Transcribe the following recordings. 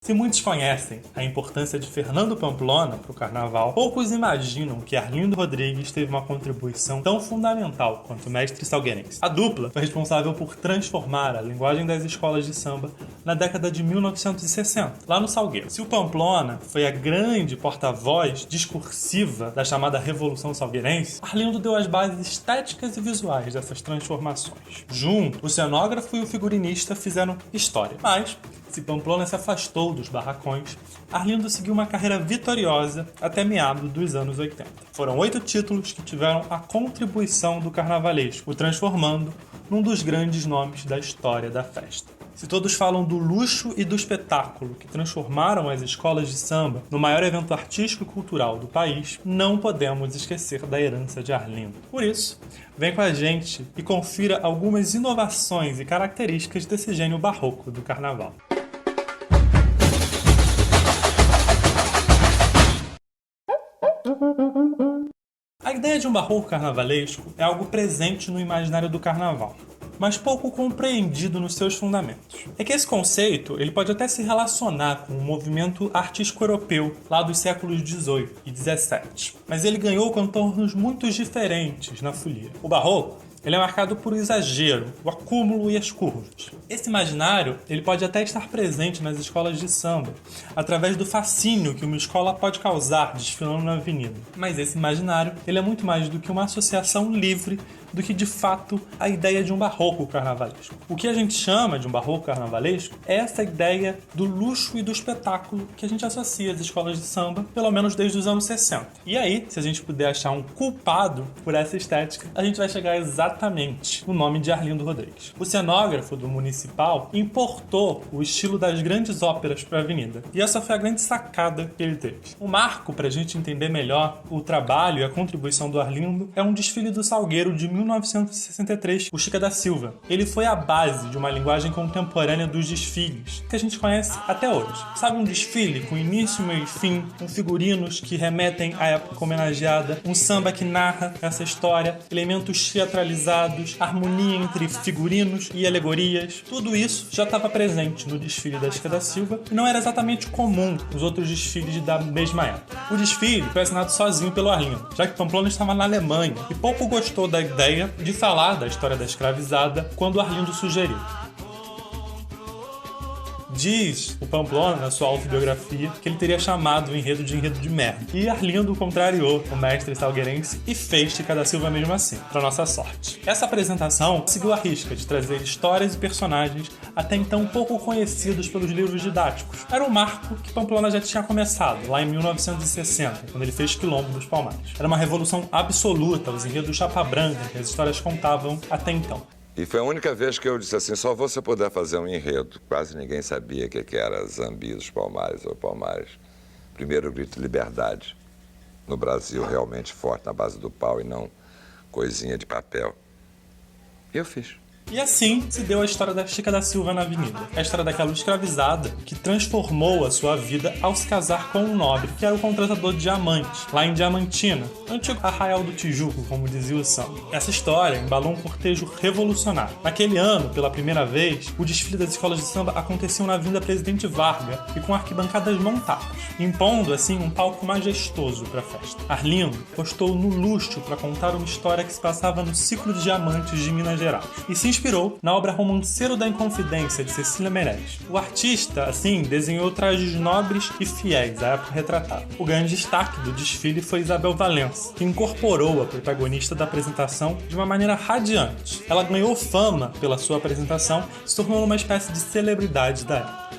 Se muitos conhecem a importância de Fernando Pamplona para o carnaval, poucos imaginam que Arlindo Rodrigues teve uma contribuição tão fundamental quanto o mestre salgueirense. A dupla foi responsável por transformar a linguagem das escolas de samba na década de 1960, lá no Salgueiro. Se o Pamplona foi a grande porta-voz discursiva da chamada Revolução Salgueirense, Arlindo deu as bases estéticas e visuais dessas transformações. Junto, o cenógrafo e o figurinista fizeram história. Mas, se Pamplona se afastou dos barracões, Arlindo seguiu uma carreira vitoriosa até meados dos anos 80. Foram 8 títulos que tiveram a contribuição do carnavalesco, o transformando num dos grandes nomes da história da festa. Se todos falam do luxo e do espetáculo que transformaram as escolas de samba no maior evento artístico e cultural do país, não podemos esquecer da herança de Arlindo. Por isso, vem com a gente e confira algumas inovações e características desse gênio barroco do carnaval. A ideia de um barroco carnavalesco é algo presente no imaginário do carnaval, mas pouco compreendido nos seus fundamentos. É que esse conceito ele pode até se relacionar com o movimento artístico europeu lá dos séculos XVIII e XVII, mas ele ganhou contornos muito diferentes na folia. O barroco ele é marcado por o exagero, o acúmulo e as curvas. Esse imaginário ele pode até estar presente nas escolas de samba, através do fascínio que uma escola pode causar desfilando na avenida. Mas esse imaginário ele é muito mais do que uma associação livre do que, de fato, a ideia de um barroco carnavalesco. O que a gente chama de um barroco carnavalesco é essa ideia do luxo e do espetáculo que a gente associa às escolas de samba, pelo menos desde os anos 60. E aí, se a gente puder achar um culpado por essa estética, a gente vai chegar exatamente no nome de Arlindo Rodrigues. O cenógrafo do Municipal importou o estilo das grandes óperas para a avenida. E essa foi a grande sacada que ele teve. O marco para a gente entender melhor o trabalho e a contribuição do Arlindo é um desfile do Salgueiro de 1963, o Chica da Silva. Ele foi a base de uma linguagem contemporânea dos desfiles, que a gente conhece até hoje. Sabe, um desfile com início, meio e fim, com figurinos que remetem à época homenageada, um samba que narra essa história, elementos teatralizados, harmonia entre figurinos e alegorias. Tudo isso já estava presente no desfile da Chica da Silva e não era exatamente comum nos outros desfiles da mesma época. O desfile foi assinado sozinho pelo Arlindo, já que Pamplona estava na Alemanha e pouco gostou da ideia de falar da história da escravizada quando Arlindo sugeriu. Diz o Pamplona, na sua autobiografia, que ele teria chamado o enredo de merda. E Arlindo contrariou o mestre salgueirense e fez Chica da Silva mesmo assim, para nossa sorte. Essa apresentação seguiu a risca de trazer histórias e personagens até então pouco conhecidos pelos livros didáticos. Era um marco que Pamplona já tinha começado, lá em 1960, quando ele fez Quilombo dos Palmares. Era uma revolução absoluta, os enredos chapa branca que as histórias contavam até então. E foi a única vez que eu disse assim, só você puder fazer um enredo. Quase ninguém sabia o que era Zambi dos Palmares ou Palmares. Primeiro grito de liberdade no Brasil, realmente forte, na base do pau e não coisinha de papel. E eu fiz. E assim se deu a história da Chica da Silva na avenida. A história daquela escravizada que transformou a sua vida ao se casar com um nobre, que era o contratador de diamantes, lá em Diamantina, antigo Arraial do Tijuco, como dizia o samba. Essa história embalou um cortejo revolucionário. Naquele ano, pela primeira vez, o desfile das escolas de samba aconteciam na Avenida Presidente Vargas e com arquibancadas montadas, impondo assim um palco majestoso para a festa. Arlindo apostou no luxo para contar uma história que se passava no ciclo de diamantes de Minas Gerais e se inspirou na obra Romanceiro da Inconfidência, de Cecília Meirelles. O artista, assim, desenhou trajes nobres e fiéis à época retratada. O grande destaque do desfile foi Isabel Valença, que incorporou a protagonista da apresentação de uma maneira radiante. Ela ganhou fama pela sua apresentação e se tornou uma espécie de celebridade da época.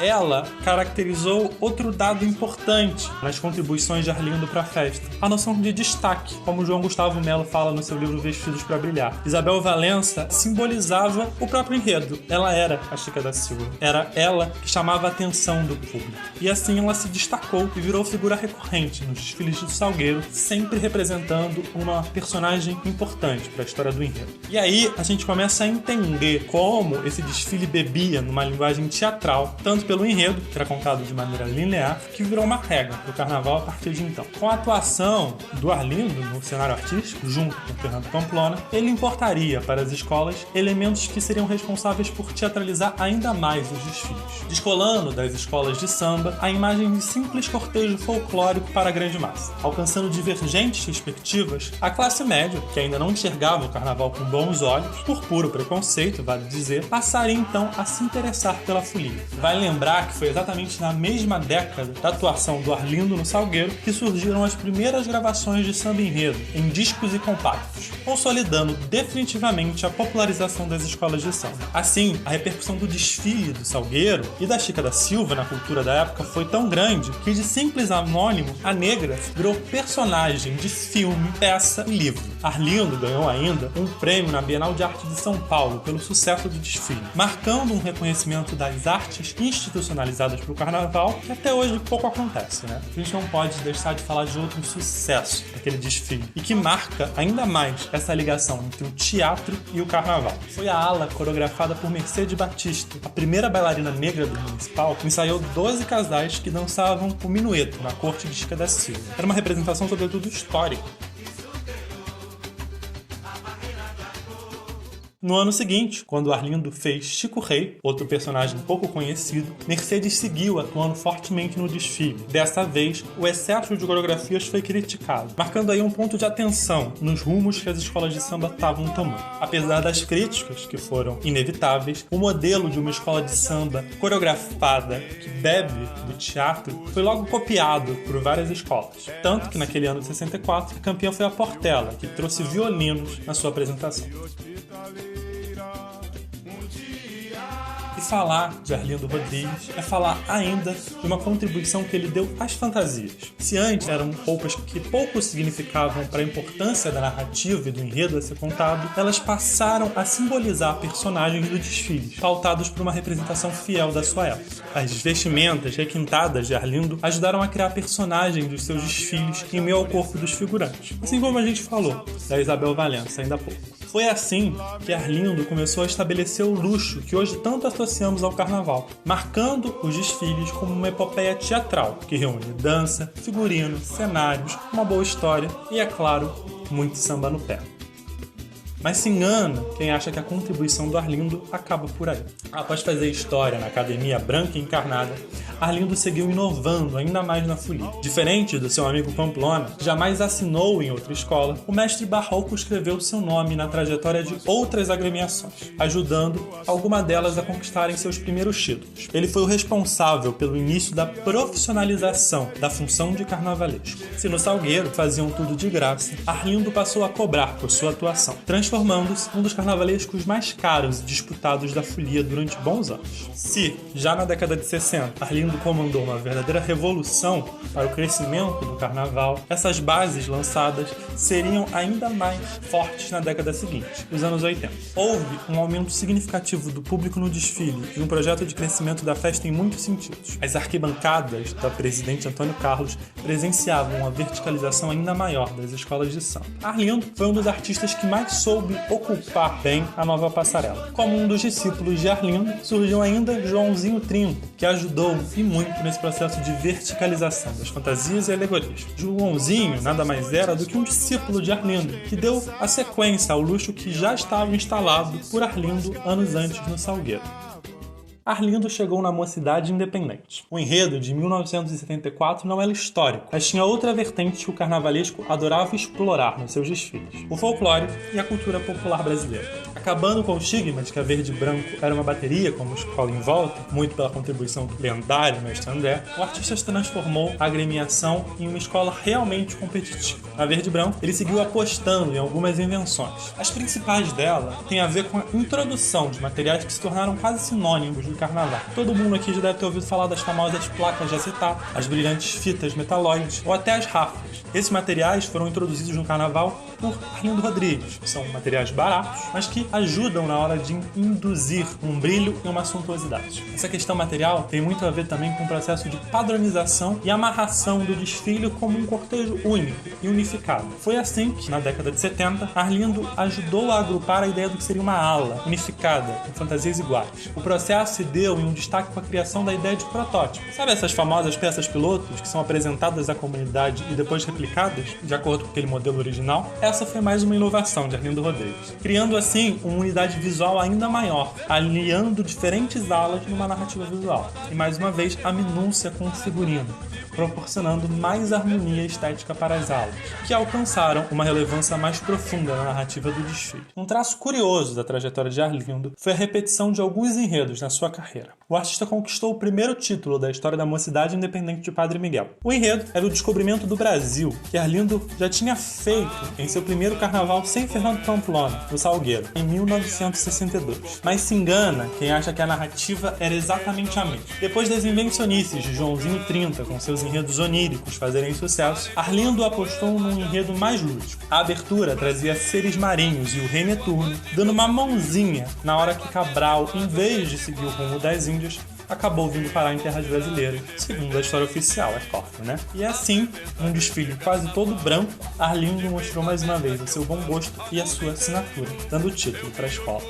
Ela caracterizou outro dado importante nas contribuições de Arlindo para a festa, a noção de destaque, como João Gustavo Melo fala no seu livro Vestidos para Brilhar. Isabel Valença simbolizava o próprio enredo. Ela era a Chica da Silva. Era ela que chamava a atenção do público. E assim ela se destacou e virou figura recorrente nos desfiles do Salgueiro, sempre representando uma personagem importante para a história do enredo. E aí a gente começa a entender como esse desfile bebia numa linguagem teatral, tanto pelo enredo, que era contado de maneira linear, que virou uma regra do carnaval a partir de então. Com a atuação do Arlindo no cenário artístico, junto com Fernando Pamplona, ele importaria para as escolas elementos que seriam responsáveis por teatralizar ainda mais os desfiles, descolando das escolas de samba a imagem de simples cortejo folclórico para a grande massa, alcançando divergentes perspectivas. A classe média, que ainda não enxergava o carnaval com bons olhos, por puro preconceito, vale dizer, passaria então a se interessar pela folia. Vale lembrar que foi exatamente na mesma década da atuação do Arlindo no Salgueiro que surgiram as primeiras gravações de samba enredo em discos e compactos, consolidando definitivamente a popularização das escolas de samba. Assim, a repercussão do desfile do Salgueiro e da Chica da Silva na cultura da época foi tão grande que de simples anônimo, a negra virou personagem de filme, peça e livro. Arlindo ganhou ainda um prêmio na Bienal de Arte de São Paulo pelo sucesso do desfile, marcando um reconhecimento das artes institucionalizadas para o carnaval, que até hoje pouco acontece, né? A gente não pode deixar de falar de outro sucesso daquele desfile, e que marca ainda mais essa ligação entre o teatro e o carnaval. Foi a ala coreografada por Mercedes Batista, a primeira bailarina negra do municipal, que ensaiou 12 casais que dançavam o minueto na corte de Chica da Silva. Era uma representação sobretudo histórica. No ano seguinte, quando Arlindo fez Chico Rei, outro personagem pouco conhecido, Mercedes seguiu atuando fortemente no desfile. Dessa vez, o excesso de coreografias foi criticado, marcando aí um ponto de atenção nos rumos que as escolas de samba estavam tomando. Apesar das críticas, que foram inevitáveis, o modelo de uma escola de samba coreografada, que bebe do teatro, foi logo copiado por várias escolas. Tanto que naquele ano de 64, a campeã foi a Portela, que trouxe violinos na sua apresentação. E falar de Arlindo Rodrigues é falar ainda de uma contribuição que ele deu às fantasias. Se antes eram roupas que pouco significavam para a importância da narrativa e do enredo a ser contado, elas passaram a simbolizar personagens do desfile, pautados por uma representação fiel da sua época. As vestimentas requintadas de Arlindo ajudaram a criar personagens dos seus desfiles em meio ao corpo dos figurantes, assim como a gente falou da Isabel Valença ainda há pouco. Foi assim que Arlindo começou a estabelecer o luxo que hoje tanto associamos ao carnaval, marcando os desfiles como uma epopeia teatral que reúne dança, figurino, cenários, uma boa história e, é claro, muito samba no pé. Mas se engana quem acha que a contribuição do Arlindo acaba por aí. Após fazer história na Academia Branca e Encarnada, Arlindo seguiu inovando ainda mais na folia. Diferente do seu amigo Pamplona, que jamais assinou em outra escola, o mestre barroco escreveu seu nome na trajetória de outras agremiações, ajudando alguma delas a conquistarem seus primeiros títulos. Ele foi o responsável pelo início da profissionalização da função de carnavalesco. Se no Salgueiro faziam tudo de graça, Arlindo passou a cobrar por sua atuação, transformando-se num dos carnavalescos mais caros e disputados da folia durante bons anos. Se, já na década de 60, Arlindo comandou uma verdadeira revolução para o crescimento do carnaval, essas bases lançadas seriam ainda mais fortes na década seguinte, os anos 80. Houve um aumento significativo do público no desfile e um projeto de crescimento da festa em muitos sentidos. As arquibancadas da presidente Antônio Carlos presenciavam uma verticalização ainda maior das escolas de samba. Arlindo foi um dos artistas que mais soube ocupar bem a nova passarela. Como um dos discípulos de Arlindo, surgiu ainda Joãozinho Trinco, que ajudou e muito nesse processo de verticalização das fantasias e alegorias. Joãozinho nada mais era do que um discípulo de Arlindo, que deu a sequência ao luxo que já estava instalado por Arlindo anos antes no Salgueiro. Arlindo chegou na Mocidade Independente. O enredo de 1974 não era histórico, mas tinha outra vertente que o carnavalesco adorava explorar nos seus desfiles: o folclore e a cultura popular brasileira. Acabando com o estigma de que a Verde e Branco era uma bateria como escola em volta, muito pela contribuição do lendário mestre André, o artista transformou a agremiação em uma escola realmente competitiva. Na Verde e Branco, ele seguiu apostando em algumas invenções. As principais dela têm a ver com a introdução de materiais que se tornaram quase sinônimos do carnaval. Todo mundo aqui já deve ter ouvido falar das famosas placas de acetato, as brilhantes fitas metalóides ou até as rafas. Esses materiais foram introduzidos no carnaval por Arlindo Rodrigues. São materiais baratos, mas que ajudam na hora de induzir um brilho e uma suntuosidade. Essa questão material tem muito a ver também com o processo de padronização e amarração do desfile como um cortejo único e unificado. Foi assim que, na década de 70, Arlindo ajudou a agrupar a ideia do que seria uma ala unificada, com fantasias iguais. O processo se deu em um destaque com a criação da ideia de protótipo. Sabe essas famosas peças pilotos que são apresentadas à comunidade e depois replicadas de acordo com aquele modelo original? Essa foi mais uma inovação de Arlindo Rodrigues, criando assim uma unidade visual ainda maior, aliando diferentes alas numa narrativa visual. E mais uma vez a minúcia com o figurino, proporcionando mais harmonia estética para as alas, que alcançaram uma relevância mais profunda na narrativa do desfile. Um traço curioso da trajetória de Arlindo foi a repetição de alguns enredos na sua carreira. O artista conquistou o primeiro título da história da Mocidade Independente de Padre Miguel. O enredo era o descobrimento do Brasil, que Arlindo já tinha feito em seu primeiro carnaval sem Fernando Pamplona, no Salgueiro, em 1962. Mas se engana quem acha que a narrativa era exatamente a mesma. Depois das invencionices de Joãozinho 30 com seus enredos oníricos fazerem sucesso, Arlindo apostou num enredo mais lúdico. A abertura trazia seres marinhos e o rei Netuno, dando uma mãozinha na hora que Cabral, em vez de seguir o rumo das Índias, acabou vindo parar em terras brasileiras, segundo a história oficial, é claro, né? E assim, num desfile quase todo branco, Arlindo mostrou mais uma vez o seu bom gosto e a sua assinatura, dando o título para a escola.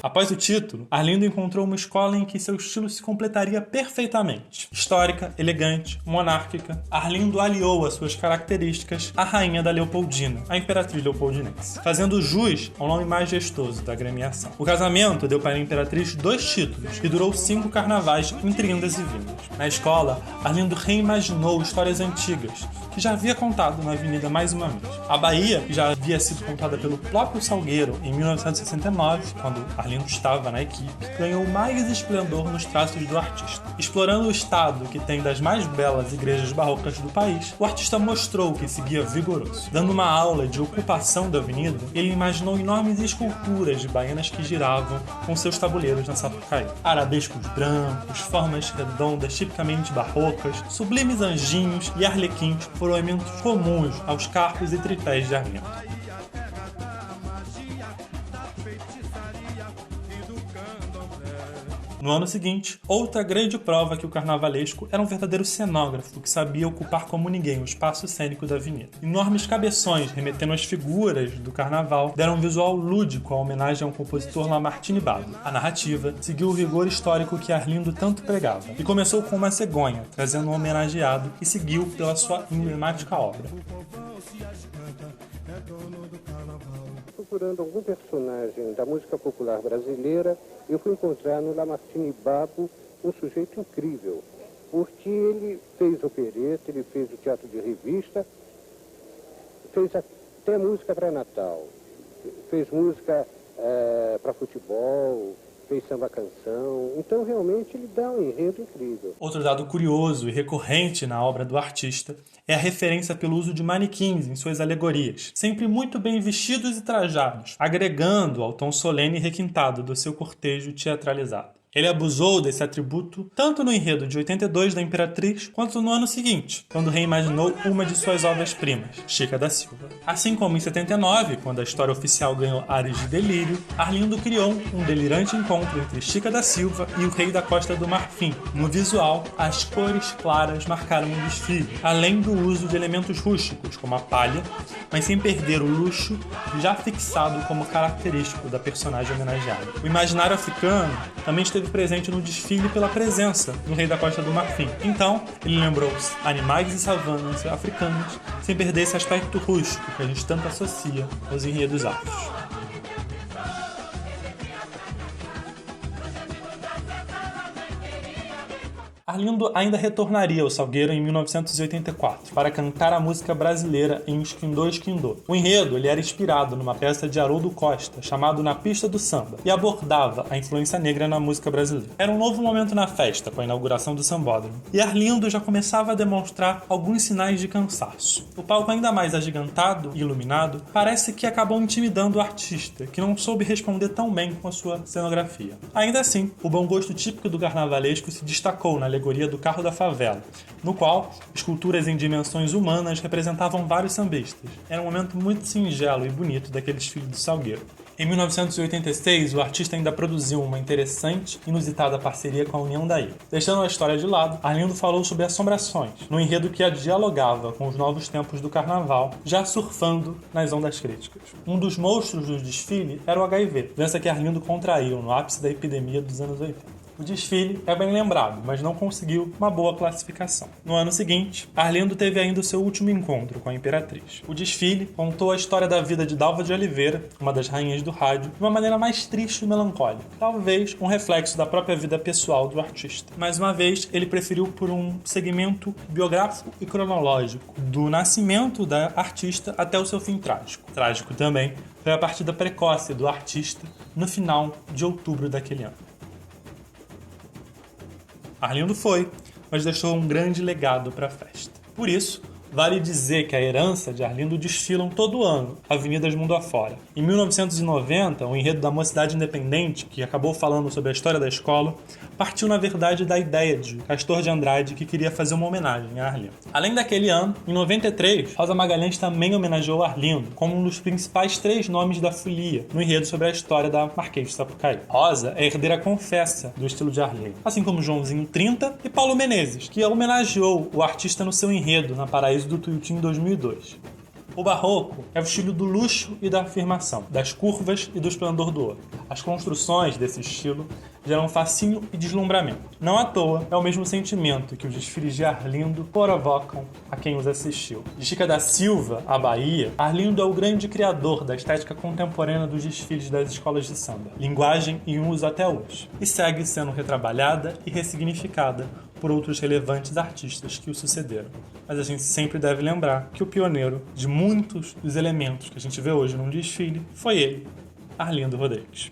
Após o título, Arlindo encontrou uma escola em que seu estilo se completaria perfeitamente. Histórica, elegante, monárquica, Arlindo aliou às suas características a rainha da Leopoldina, a imperatriz leopoldinense, fazendo jus ao nome mais gestoso da agremiação. O casamento deu para a imperatriz 2 títulos e durou 5 carnavais entre indas e vindas. Na escola, Arlindo reimaginou histórias antigas, que já havia contado na Avenida mais uma vez. A Bahia, que já havia sido contada pelo próprio Salgueiro em 1969, quando Arlindo estava na equipe, ganhou mais esplendor nos traços do artista. Explorando o estado que tem das mais belas igrejas barrocas do país, o artista mostrou que seguia vigoroso. Dando uma aula de ocupação da avenida, ele imaginou enormes esculturas de baianas que giravam com seus tabuleiros na Sapucaí. Arabescos brancos, formas redondas tipicamente barrocas, sublimes anjinhos e arlequins foram elementos comuns aos carros e tripés de Arlindo. No ano seguinte, outra grande prova que o carnavalesco era um verdadeiro cenógrafo que sabia ocupar como ninguém o espaço cênico da avenida. Enormes cabeções remetendo às figuras do carnaval deram um visual lúdico à homenagem ao compositor Lamartine Bado. A narrativa seguiu o rigor histórico que Arlindo tanto pregava e começou com uma cegonha, trazendo um homenageado e seguiu pela sua emblemática obra. Procurando algum personagem da música popular brasileira, eu fui encontrar no Lamartine Babo um sujeito incrível, porque ele fez opereta, ele fez o teatro de revista, fez até música para Natal, fez música para futebol, fez samba-canção, então realmente ele dá um enredo incrível. Outro dado curioso e recorrente na obra do artista é a referência pelo uso de manequins em suas alegorias, sempre muito bem vestidos e trajados, agregando ao tom solene e requintado do seu cortejo teatralizado. Ele abusou desse atributo tanto no enredo de 82 da Imperatriz, quanto no ano seguinte, quando reimaginou uma de suas obras-primas, Chica da Silva. Assim como em 79, quando a história oficial ganhou ares de delírio, Arlindo criou um delirante encontro entre Chica da Silva e o rei da Costa do Marfim. No visual, as cores claras marcaram o desfile, além do uso de elementos rústicos, como a palha, mas sem perder o luxo já fixado como característico da personagem homenageada. O imaginário africano também esteve presente no desfile pela presença do rei da Costa do Marfim. Então, ele lembrou os animais e savanas africanos, sem perder esse aspecto rústico que a gente tanto associa aos enredos afros. Arlindo ainda retornaria ao Salgueiro em 1984 para cantar a música brasileira em Esquindô, Esquindô. O enredo ele era inspirado numa peça de Haroldo Costa chamado Na Pista do Samba e abordava a influência negra na música brasileira. Era um novo momento na festa com a inauguração do Sambódromo e Arlindo já começava a demonstrar alguns sinais de cansaço. O palco ainda mais agigantado e iluminado parece que acabou intimidando o artista, que não soube responder tão bem com a sua cenografia. Ainda assim, o bom gosto típico do carnavalesco se destacou na alegoria do Carro da Favela, no qual esculturas em dimensões humanas representavam vários sambistas. Era um momento muito singelo e bonito daquele desfile do Salgueiro. Em 1986, o artista ainda produziu uma interessante e inusitada parceria com a União da Ilha. Deixando a história de lado, Arlindo falou sobre assombrações, no enredo que a dialogava com os novos tempos do carnaval, já surfando nas ondas críticas. Um dos monstros do desfile era o HIV, doença que Arlindo contraiu no ápice da epidemia dos anos 80. O desfile é bem lembrado, mas não conseguiu uma boa classificação. No ano seguinte, Arlindo teve ainda o seu último encontro com a Imperatriz. O desfile contou a história da vida de Dalva de Oliveira, uma das rainhas do rádio, de uma maneira mais triste e melancólica, talvez um reflexo da própria vida pessoal do artista. Mais uma vez, ele preferiu por um segmento biográfico e cronológico, do nascimento da artista até o seu fim trágico. Trágico também foi a partida precoce do artista no final de outubro daquele ano. Arlindo foi, mas deixou um grande legado para a festa. Por isso, vale dizer que a herança de Arlindo desfilam todo ano, avenidas mundo afora. Em 1990, o enredo da Mocidade Independente, que acabou falando sobre a história da escola, partiu na verdade da ideia de Castor de Andrade, que queria fazer uma homenagem a Arlindo. Além daquele ano, em 93, Rosa Magalhães também homenageou Arlindo como um dos principais 3 nomes da folia no enredo sobre a história da Marquês de Sapucaí. Rosa é a herdeira confessa do estilo de Arlindo, assim como Joãozinho 30 e Paulo Menezes, que homenageou o artista no seu enredo na Paraíso do Tuiuti em 2002. O barroco é o estilo do luxo e da afirmação, das curvas e do esplendor do ouro. As construções desse estilo geram fascínio e deslumbramento. Não à toa, é o mesmo sentimento que os desfiles de Arlindo provocam a quem os assistiu. De Chica da Silva à Bahia, Arlindo é o grande criador da estética contemporânea dos desfiles das escolas de samba, linguagem em uso até hoje, e segue sendo retrabalhada e ressignificada por outros relevantes artistas que o sucederam. Mas a gente sempre deve lembrar que o pioneiro de muitos dos elementos que a gente vê hoje num desfile foi ele, Arlindo Rodrigues.